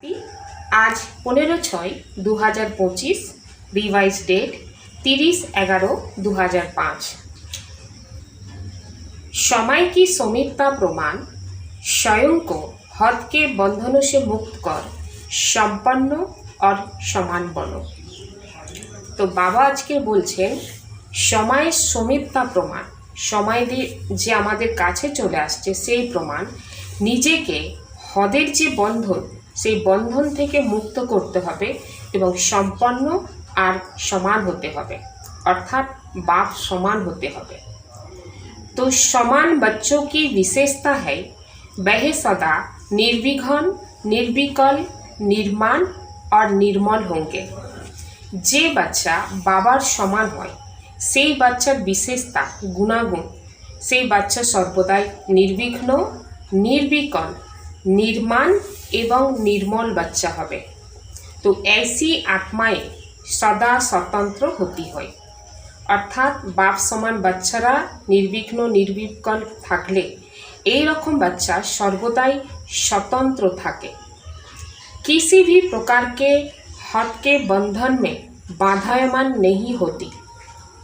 आज 15/6/2025 revise date 30/11/2005। समय की समीपता प्रमाण स्वयं को हद के बंधनों से मुक्त कर सम्पन्न और समान बनो। तो बाबा आज के बोलছেন समय समीपता प्रमाण समय যে আমাদের কাছে চলে আসছে সেই প্রমাণ নিজেকে হদের যে বন্ধন সেই বন্ধন থেকে মুক্ত করতে হবে এবং সম্পন্ন আর সমান হতে হবে अर्थात बाप समान होते হবে। तो समान बच्चों की विशेषता है वह सदा निर्विघ्न निर्विकल निर्माण और निर्मल होंगे। जे बच्चा बाबार समान হয় সেই বাচ্চার বিশেষতা গুণাগুণ সেই বাচ্চা সর্বদাই নির্বিঘ্ন निर्विकल निर्माण एवं निर्मल बच्चा হবে। तो ऐसी आत्माएं सदा स्वतंत्र होती है अर्थात बाप समान बच्चारा निर्विघ्न निर्विकल থাকলে এই রকম बच्चा सर्वदाई स्वतंत्र থাকে, किसी भी प्रकार के हद के बंधन में बाधायमान नहीं होती।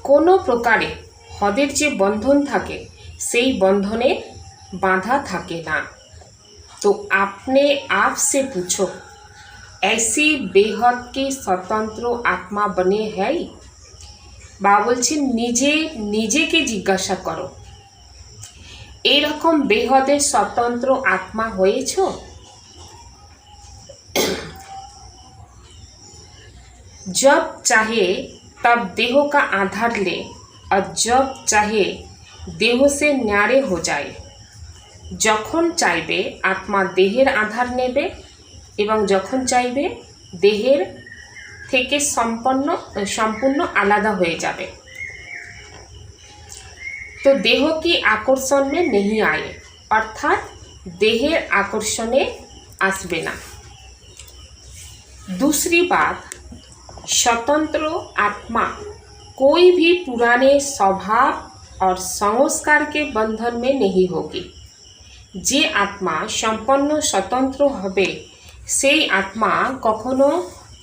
कोनो प्रकारे हदेर जे बंधन থাকে সেই बंधने बाधा থাকে ना। तो अपने आप से पूछो ऐसी बेहद की स्वतंत्र आत्मा बने है। বা বলছেন নিজেকে জিজ্ঞাসা করো এরকম বেহদের स्वतंत्र आत्मा হয়েছো? जब चाहे तब देह का आधार ले और जब चाहे देह से न्यारे हो जाए। যখন চাইবে आत्मा देहेर आधार नेबे एवं যখন চাইবে देहेर থেকে সম্পূর্ণ आलादा हो जाए। तो देह की आकर्षण में नहीं आए अर्थात देहेर आकर्षणे आसबे ना। दूसरी बात, स्वतंत्र आत्मा कोई भी पुराने स्वभाव और संस्कार के बंधन में नहीं होगी। जे आत्मा सम्पन्न स्वतंत्र हबे सेई आत्मा कखनो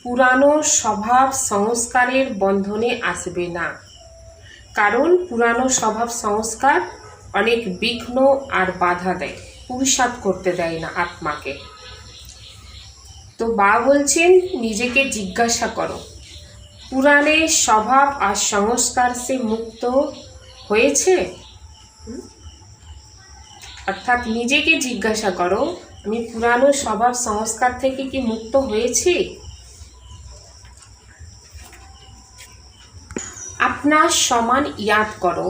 पुरानो स्वभाव संस्कारेर बंधने आसबे ना, कारण पुरानो स्वभाव संस्कार अनेक विघ्न और बाधा देय, पुरुषार्थ करते देय ना आत्मा के। तो बा बोलছেন নিজেকে জিজ্ঞাসা करो पुराने स्वभाव और संस्कार से मुक्त হয়েছে। अर्थात নিজেকে জিজ্ঞাসা करो আমি पुरानो स्वभाव संस्कार থেকে কি মুক্ত হয়েছি। अपना समान याद करो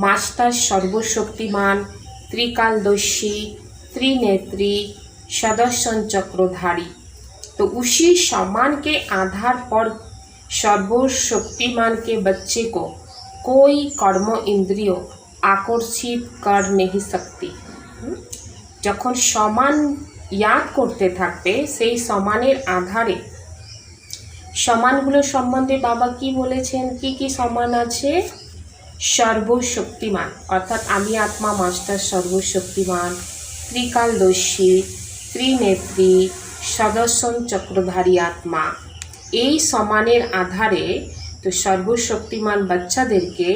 मास्टर सर्वशक्तिमान त्रिकालदर्शी त्रिनेत्री सदर्शन चक्रधारी। तो उसी समान के आधार पर सर्वशक्तिमान के बच्चे को कोई कर्म इंद्रिय आकर्षित कर नहीं सकती। যখন সমান याद करते থাকবে সেই সমানের আধারে সমানগুলো সম্বন্ধে বাবা কি বলেছেন, কি সমান আছে? সর্বশক্তিমান অর্থাৎ আমি আত্মা মাস্টার সর্বশক্তিমান ত্রিকালদর্শী ত্রিনেত্রী সদর্শন চক্রধারী আত্মা। এই সমানের আধারে তো সর্বশক্তিমান বাচ্চাদেরকে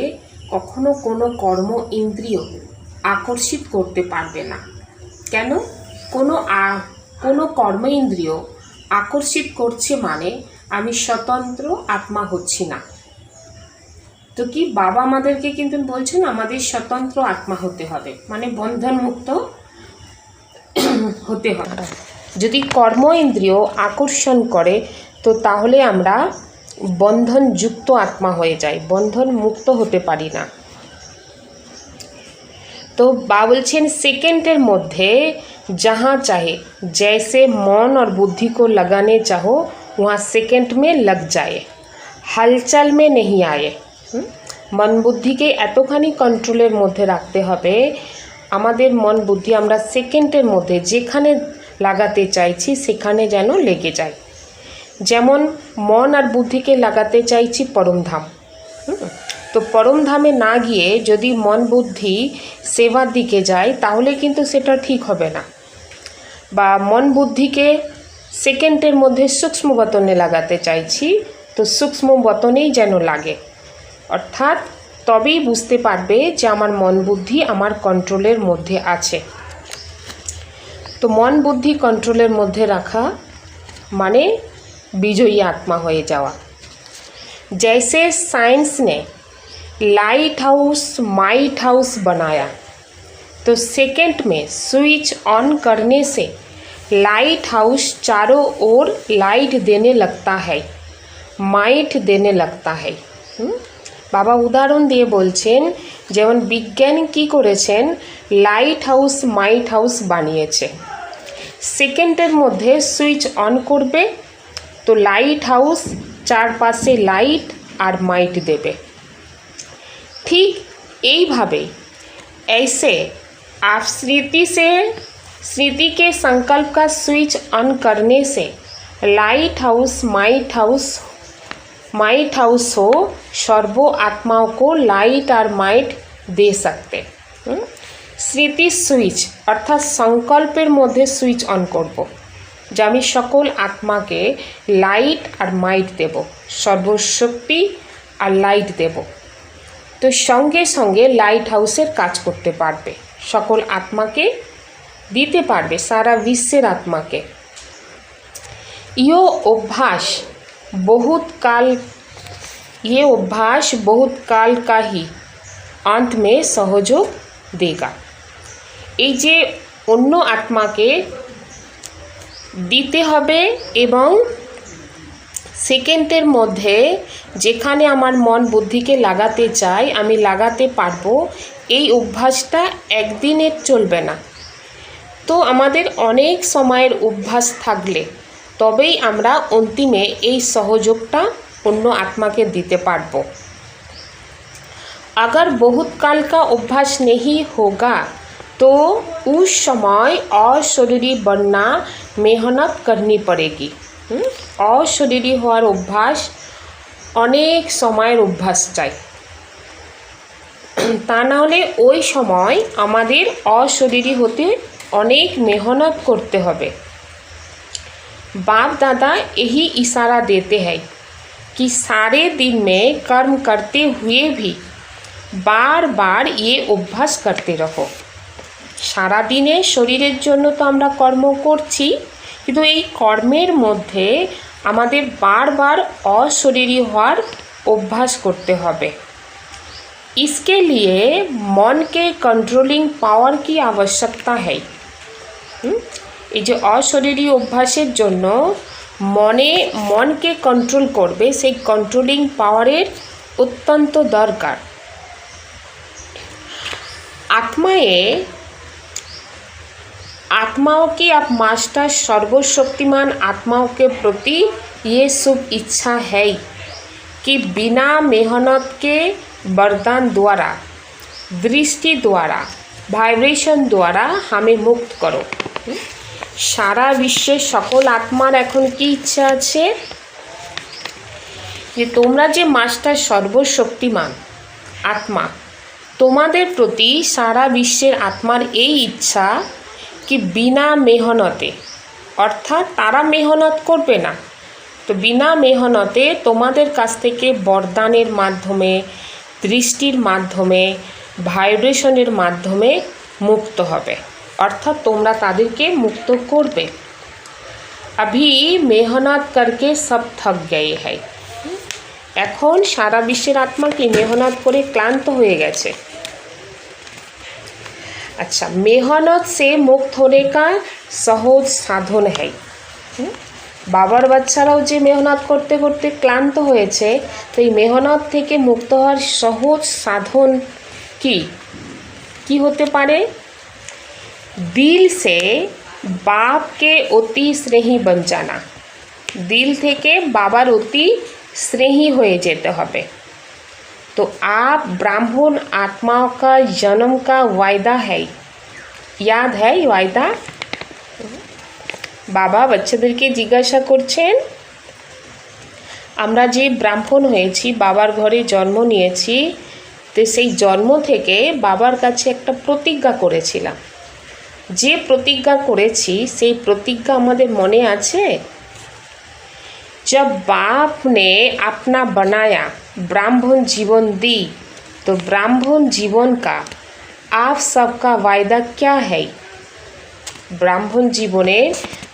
কখনো কোনো কর্ম ইন্দ্রিয় আকর্ষিত করতে পারবে না। কেন? কোনো কর্ম ইন্দ্রিয় আকর্ষিত করছে মানে আমি স্বতন্ত্র আত্মা হচ্ছি না। তো কি বাবা আমাদেরকে কিন্তু বলছেন আমাদের স্বতন্ত্র আত্মা হতে হবে, মানে বন্ধন মুক্ত হতে হবে। যদি কর্ম ইন্দ্রিয় আকর্ষণ করে তো তাহলে আমরা বন্ধন যুক্ত আত্মা হয়ে যাই, বন্ধন মুক্ত হতে পারি না। तो बा बोलছেন सेकेंडेर मध्य जहाँ चाहे जैसे मन और बुद्धि को लगाने चाहो वहाँ सेकेंड में लग जाए, हलचल में नहीं आए। मन बुद्धि के एतखानी कंट्रोलेर मध्य रखते हबे आमादेर मन बुद्धि आमरा सेकेंडेर मध्य जेखाने लागाते चाइछि सेखाने जेन लेगे जाए। जेमन मन और बुद्धि के लागाते चाइछि परम धाम, तो परम धामे ना गिये यदि मन बुद्धि सेवार दिके जाए ताहले किन्तु सेटा ठीक होबे ना। বা মন বুদ্ধিকে সেকেন্ডের মধ্যে সূক্ষ্ম বতনে লাগাতে চাইছি, তো সূক্ষ্ম বতনেই যেন লাগে, অর্থাৎ তবেই বুঝতে পারবে যে আমার মন বুদ্ধি আমার কন্ট্রোলের মধ্যে আছে। তো মন বুদ্ধি কন্ট্রোলের মধ্যে রাখা মানে বিজয়ী आत्मा হয়ে যাওয়া। जैसे साइंस ने लाइट हाउस माइट हाउस बनाया, तो सेकंड में स्विच ऑन करने से लाइट हाउस चारों ओर लाइट देने लगता है, माइट देने लगता है। বাবা উদাহরণ দিয়ে বলছেন, যেমন বিজ্ঞান কি করেছেন, লাইট হাউস মাইট হাউস বানিয়েছে। সেকেন্ডের মধ্যে সুইচ অন করবে, তো লাইট হাউস চারপাশে লাইট আর মাইট দেবে। ঠিক এইভাবেই ऐसे आप स्मृति के संकल्प का स्विच ऑन करने से लाइट हाउस माइट हाउस हो सर्व आत्माओं को लाइट और माइट दे सकते। স্মৃতি সুইচ অর্থাৎ সংকল্পের মধ্যে সুইচ অন করব, যে আমি সকল আত্মাকে লাইট আর মাইট দেব, সর্বশক্তি আর লাইট দেব। তো সঙ্গে সঙ্গে লাইট হাউসের কাজ করতে পারবে, সকল আত্মাকে দিতে পারবে, সারা বিশ্বের আত্মাকে। ये अभ्यास बहुत काल का ही अंत में सहयोग देगा। এই যে অন্য আত্মাকে দিতে হবে এবং সেকেন্ডের মধ্যে যেখানে আমার মন বুদ্ধিকে লাগাতে চাই আমি লাগাতে পারবো, এই অভ্যাসটা একদিনের চলবে না। তো আমাদের অনেক সময়ের অভ্যাস থাকলে তবেই আমরা অন্তিমে এই সহযোগটা অন্য আত্মাকে দিতে পারবো। अगर बहुत काल का अभ्यास नहीं होगा तो उस समय अशरीरी बनना मेहनत करनी पड़ेगी। अशरीरी हওয়ার অভ্যাস অনেক সময়ের অভ্যাস চাই, তা না হলে ওই সময় আমাদের अशरीरी হতে অনেক মেহনত করতে হবে। बाप दादा यही इशारा देते हैं कि सारे दिन में कर्म करते हुए भी बार बार ये অভ্যাস करते रहो। সারা দিনে শরীরের জন্য তো আমরা কর্ম করছি, কিন্তু এই কর্মের মধ্যে আমাদের বারবার অশরীরী হওয়ার অভ্যাস করতে হবে। इसके लिए मन के कंट्रोलिंग पावर की आवश्यकता है। এই যে অশরীরী অভ্যাসের জন্য মনকে কন্ট্রোল করবে, সেই কন্ট্রোলিং পাওয়ারের অত্যন্ত দরকার। आत्माओं की आप मास्टर सर्वशक्तिमान आत्माओं के प्रति ये शुभ इच्छा है कि बिना मेहनत के वरदान द्वारा, दृष्टि द्वारा, वाइब्रेशन द्वारा हमें मुक्त करो। सारा विश्वेर सकल आत्मार एखन की इच्छा आछे जे तोमरा जे मास्टर सर्वशक्तिमान आत्मा, তোমাদের প্রতি সারা বিশ্বের আত্মার এই ইচ্ছা কি বিনা মেহনতে, অর্থাৎ তারা মেহনত করবে না, তো বিনা মেহনতে তোমাদের কাছ থেকে বরদানের মাধ্যমে, দৃষ্টির মাধ্যমে, ভাইব্রেশনের মাধ্যমে মুক্ত হবে, অর্থাৎ তোমরা তাদেরকে মুক্ত করবে। अभी मेहनत करके सब थक गए हैं। এখন সারা বিশ্বের আত্মা কি মেহনত করে ক্লান্ত হয়ে গেছে। अच्छा, मेहनत से मुक्त होने का सहज साधन है। বাবার বাচ্চারাও যে মেহনত করতে করতে ক্লান্ত হয়েছে, তো এই মেহনত থেকে মুক্ত হওয়ার সহজ সাধন কি হতে পারে? दिल से बाप के অতি স্নেহী बन जाना। दिल থেকে বাবার অতি स्नेही হয়ে যেতে হবে। तो आप ब्राह्मण आत्माओं का जन्म का वायदा है, याद है वायदा? বাবা বাচ্চাদেরকে জিজ্ঞাসা করছেন, আমরা যে ব্রাহ্মণ হয়েছি, বাবার ঘরে জন্ম নিয়েছি, তো সেই জন্ম থেকে বাবার কাছে একটা প্রতিজ্ঞা করেছিলাম। যে প্রতিজ্ঞা করেছি সেই প্রতিজ্ঞা আমাদের মনে আছে? जब बाप ने अपना बनाया ब्राह्मण जीवन दी तो ब्राह्मण जीवन का आप सबका वायदा क्या है? ब्राह्मण जीवने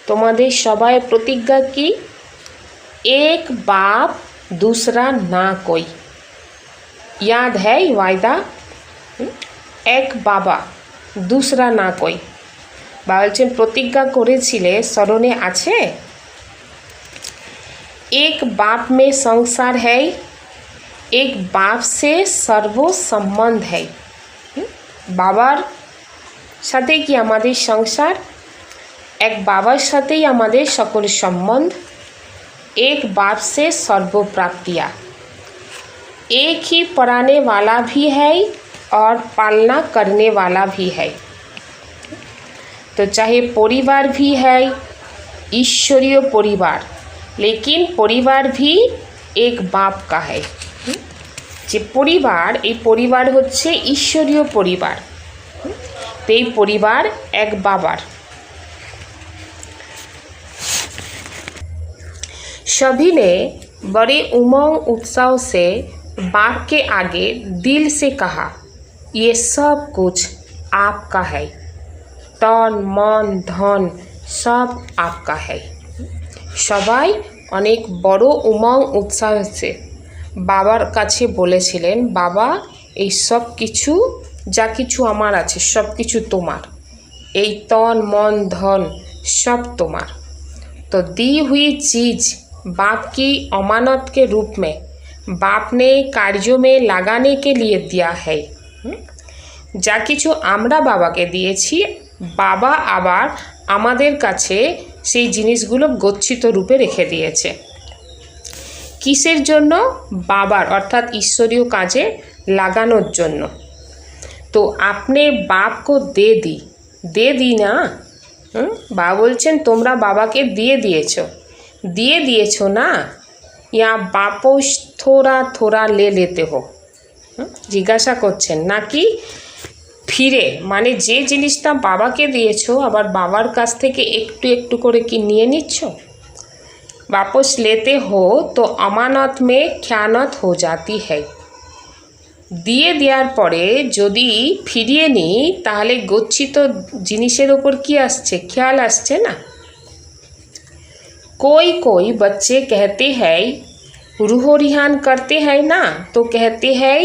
তোমাদের সবাই প্রতিজ্ঞা কি? एक बाप दूसरा ना कोई। याद है वायदा? एक बाबा दूसरा ना कोई। বলছেন প্রতিজ্ঞা করেছিলে, স্মরণে আছে? एक बाप में संसार है, एक बाप से सर्व संबंध है। বাবার সাথে কি আমাদের সংসার? এক বাবার সাথেই আমাদের সকল সম্বন্ধ। एक बाप से सर्व प्राप्तियाँ। एक ही पढ़ाने वाला भी है और पालना करने वाला भी है। तो चाहे परिवार भी है ईश्वरीय परिवार, लेकिन परिवार भी एक बाप का है। যে পরিবার, এই পরিবার হচ্ছে ঈশ্বরীয় পরিবার, তো এই পরিবার এক বাবার। सभी ने बड़े उमंग उत्साह से बाप के आगे दिल से कहा, ये सब कुछ आपका है, तन मन धन सब आपका है। সবাই অনেক বড় উমং উৎসাহ से বাবার কাছে বলেছিলেন, বাবা এই সব কিছু যা কিছু আমার আছে সব কিছু তোমার, এই তন मन धन सब তোমার। तो दी हुई चीज़ बाप की अमानत के रूप में बाप ने कार्यों में लगाने के लिए दिया है। যা কিছু আমরা বাবাকে দিয়েছি, বাবা আবার আমাদের কাছে সেই জিনিসগুলো গচ্ছিত রূপে রেখে দিয়েছে। কিসের জন্য? বাবার অর্থাৎ ঈশ্বরীয় কাজে লাগানোর জন্য। তো আপনি বাপ কো দে দি না। বাবা বলছেন তোমরা বাবাকে দিয়ে দিয়েছো না, ইয়া বাপস থোড়া থোড়া লেতে হো। জিজ্ঞাসা করছেন নাকি ফিরে, মানে যে জিনিসটা বাবাকে দিয়েছো আবার বাবার কাছ থেকে একটু একটু করে কি নিয়ে নিচ্ছ? वापस लेते हो तो अमानत में ख्यानत हो जाती है। দিয়ে দেওয়ার পরে যদি ফিরিয়ে নিই তাহলে গচ্ছিত জিনিসের ওপর কি আসছে? খেয়াল আসছে না। कोई बच्चे कहते हैं रूह रिहान करते हैं ना, तो कहते हैं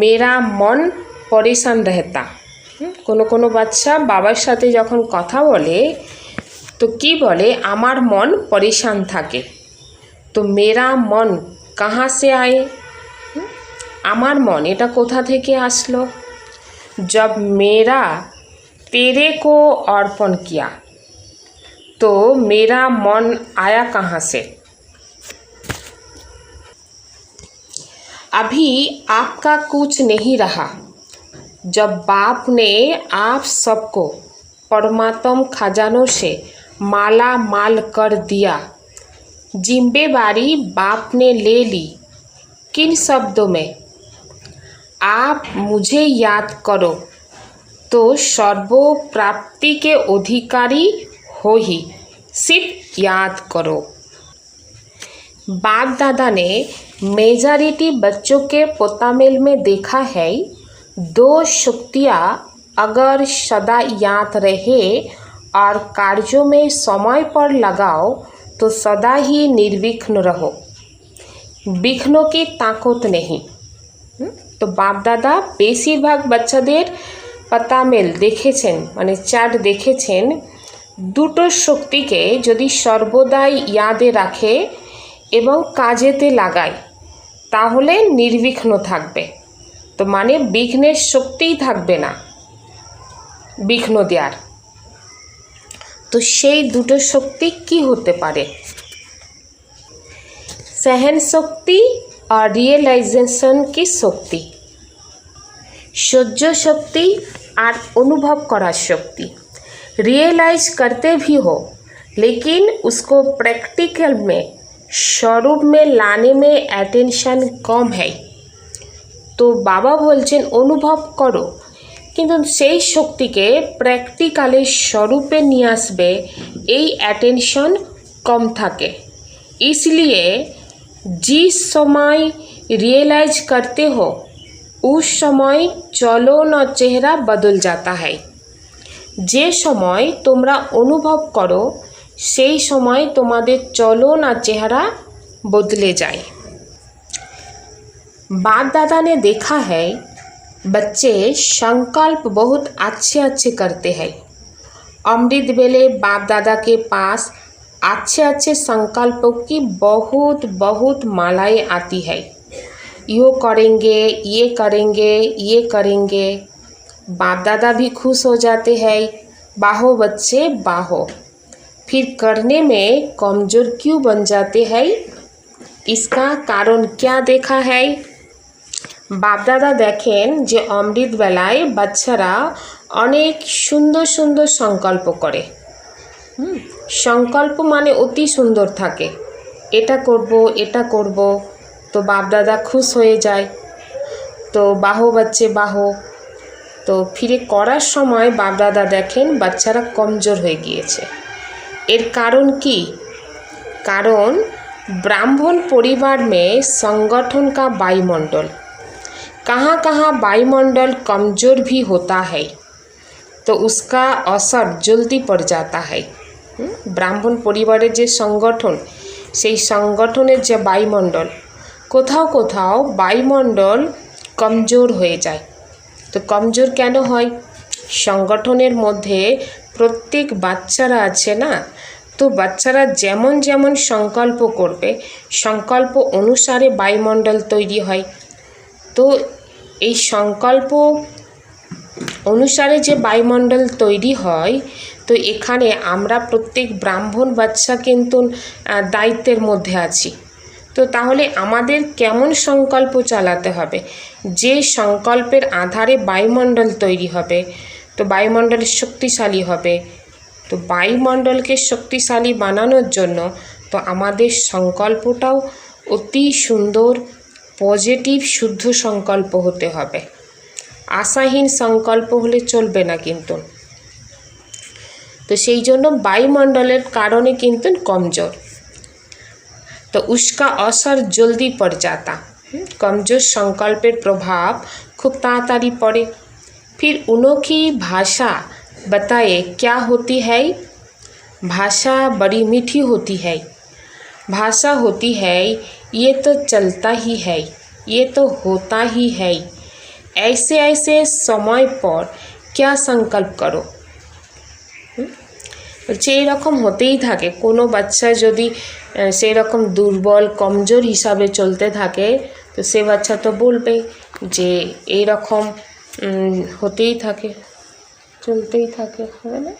मेरा मन परेशान रहता। কোনো বাচ্চা বাবার সাথে যখন কথা বলে তো কি বলে? আমার মন পরেশান থাকে। তো মেরা মন কাহা সে আয়ে? আমার মন এটা কোথা থেকে আসলো? जब मेरा तेरे को अर्पण किया तो मेरा मन आया कहाँ से? अभी आपका कुछ नहीं रहा। जब बाप ने आप सबको परमात्म खजानों से माला माल कर दिया, जिम्मेवारी बाप ने ले ली। किन शब्दों में? आप मुझे याद करो तो सर्व प्राप्ति के अधिकारी हो ही, सिर्फ याद करो। बाप दादा ने मेजॉरिटी बच्चों के पोतामेल में देखा है, दो शक्तियाँ अगर सदा याद रहे और कार्यों में समय पर लगाओ तो सदा ही निर्विघ्न रहो। विघ्नों की ताकत नहीं। तो बाप दादा বেশিরভাগ বাচ্চাদের পাতামেল দেখেছেন, মানে চার্ট দেখেছেন, দুটো শক্তিকে যদি সর্বদাই ইয়াদে রাখে এবং কাজেতে লাগায় তাহলে নির্বিঘ্ন থাকবে। তো মানে বিঘ্নের শক্তিই থাকবে না বিঘ্ন দেওয়ার। তো সেই দুটো শক্তি কি হতে পারে? सहन शक्ति और रियलाइजेशन की शक्ति, सह्य शक्ति और अनुभव करा शक्ति। रियलाइज करते भी हो लेकिन उसको प्रैक्टिकल में स्वरूप में लाने में अटेंशन कम है। तो बाबा बोलছেন অনুভব করো, কিন্তু সেই শক্তিকে প্র্যাকটিক্যালের স্বরূপে নিয়ে আসবে এই অ্যাটেনশন কম থাকে। इसलिए जिस समय रियलाइज करते हो उस समय चलन और चेहरा बदल जाता है। যে সময় তোমরা অনুভব করো সেই সময় তোমাদের চলন আর চেহারা बदले जाए। बाप दादा ने देखा है बच्चे संकल्प बहुत अच्छे अच्छे करते हैं। अमृत वेले बाप दादा के पास अच्छे अच्छे संकल्पों की बहुत बहुत मालाएं आती है। यो करेंगे, ये करेंगे, ये करेंगे। बाप दादा भी खुश हो जाते हैं, बाहो बच्चे बाहो। फिर करने में कमज़ोर क्यों बन जाते हैं? इसका कारण क्या देखा है? बाप दादा देखें जे अमृत बेलाय बाচ্চারা अनेक सुंदर सुंदर संकल्प करे। संकल्प माने अति सुंदर थाके, एटा करब तो बाप दादा खुश हो जाए, तो बाहो बच्चे बाहो। तो फिरे करार समय बाप दादा देखें बाচ্চারা कमजोर हो गिয়েছে। एर कारण की? कारण ब्राह्मण परिवार में संगठन का वायुमंडल, कहाँ कहाँ वायुमंडल कमज़ोर भी होता है तो उसका असर जल्दी पड़ जाता है। ब्राह्मण परिवारेर जे संगठन सेई संगठनेर जे वायुमंडल कोथाओ कोथाओ वायुमंडल कमज़ोर हो जाए। तो कमज़ोर केन हय? संगठनेर मध्य प्रत्येक बाচ্চারা आछे ना, तो बाচ্চারা जेमन जेमन संकल्प करबे संकल्प अनुसारे वायुमंडल तैरी हय। तो এই संकल्प अनुसारे जे वायुमंडल तैरी हय, तो एखाने आमरा प्रत्येक ब्राह्मण बाচ্চা किन्तु दायित्वेर मध्य आछि। तो ताहले आमादेर केमन संकल्प चालाते हबे? जे संकल्पेर आधारे वायुमंडल तैरी हबे तो वायुमंडल शक्तिशाली हबे। तो वायुमंडल के शक्तिशाली बानानोर जन्य तो आमादेर संकल्पटाओ अति सुंदर पजिटिव शुद्ध संकल्प होते हबे। आशाहीन संकल्प होले चलबे ना किन्तु। तो सेई जन्य वायुमंडलेर कारणे किन्तु कमजोर, तो उसका असर जल्दी पड़ जाता। कमजोर संकल्पेर प्रभाव खूब ताड़ाताड़ी पड़े। फिर उनकी भाषा बताए क्या होती है? भाषा बड़ी मीठी होती है। भाषा होती है ये तो चलता ही है, ये तो होता ही है, ऐसे ऐसे समय पर क्या संकल्प करो। সেই রকম হতেই থাকে। কোনো বাচ্চা যদি সেই রকম দুর্বল কমজোর হিসাবে চলতে থাকে তো সে বাচ্চা তো বলবে যে এই রকম হতেই থাকে, চলতেই থাকে, হবে না,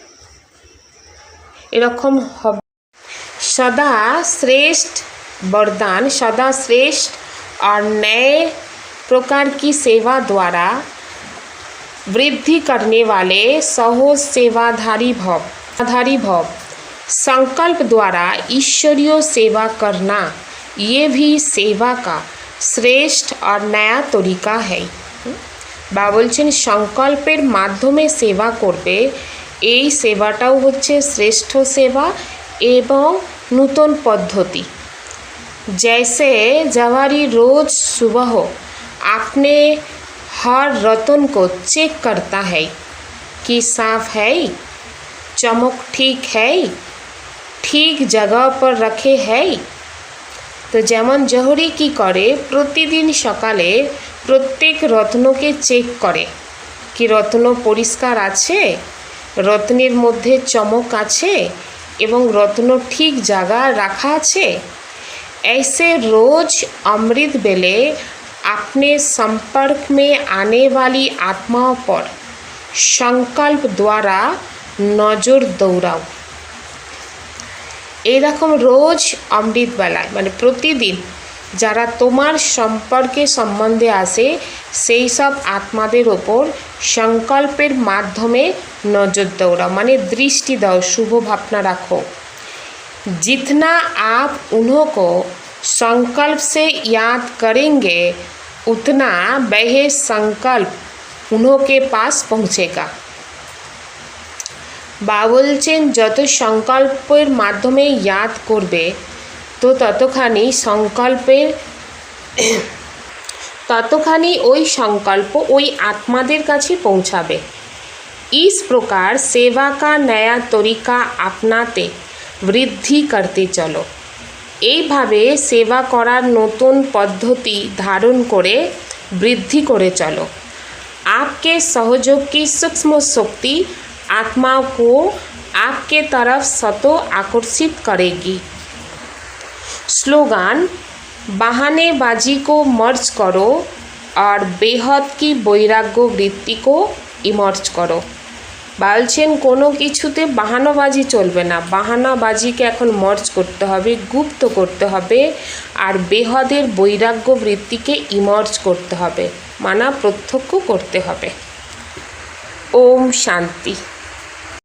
এরকম হবে। सदा श्रेष्ठ वरदान, सदा श्रेष्ठ और नए प्रकार की सेवा द्वारा वृद्धि करने वाले सहज सेवाधारी भव। संकल्प द्वारा ईश्वरीय सेवा करना ये भी सेवा का श्रेष्ठ और नया तरीका है। বা বলছেন সংকল্পের মাধ্যমে সেবা করবে, এই সেবাটাও হচ্ছে শ্রেষ্ঠ সেবা এবং नूतन पद्धति। जैसे जवारी रोज सुबह अपने हर रतन को चेक करता है कि साफ है, चमक ठीक है, ठीक जगह पर रखे है। तो जेमन जहरी की करे प्रतिदिन सकाले प्रत्येक रत्न के चेक करे कि रत्न परिष्कार आछे, रत्नेर मध्य चमक आछे एवं रत्न ठीक जगह रखा है। ऐसे रोज अमृत बेले अपने संपर्क में आने वाली आत्माओं पर संकल्प द्वारा नजर दौड़ाओ। एरकम रोज अमृत बेलाय माने प्रतिदिन যারা তোমার সম্পর্কে সম্বন্ধে আসে সেই সব আত্মাদের ওপর সংকল্পের মাধ্যমে নজর দৌড়াও, মানে দৃষ্টি দাও, শুভ ভাবনা রাখো। जितना आप उनको संकल्प से याद करेंगे उतना वह संकल्प उन्हों के पास पहुँचेगा। বাবা বলছেন যত সংকল্পের মাধ্যমে याद করবে তো ততখানি ওই সংকল্প ওই আত্মাদের কাছে পৌঁছাবে। इस प्रकार सेवा का नया तरीका अपनाते वृद्धि करते चलो। এইভাবে সেবা করার নতুন পদ্ধতি ধারণ করে বৃদ্ধি করে চলো। आपके सहयोग की सूक्ष्म शक्ति आत्मा को आपके तरफ सतत आकर्षित करेगी। स्लोगान बहानेबाजी को मर्ज करो और बेहद की वैराग्य वृत्ति को इमर्ज करो। বলছেন কোনো কিছুতে বাহানাবাজি চলবে না, বাহানাবাজিকে এখন মর্জ করতে হবে, গুপ্ত করতে হবে, আর বেহদের বৈরাগ্য বৃত্তিকে ইমর্জ করতে হবে, মানা প্রত্যক্ষ করতে হবে। ওম শান্তি।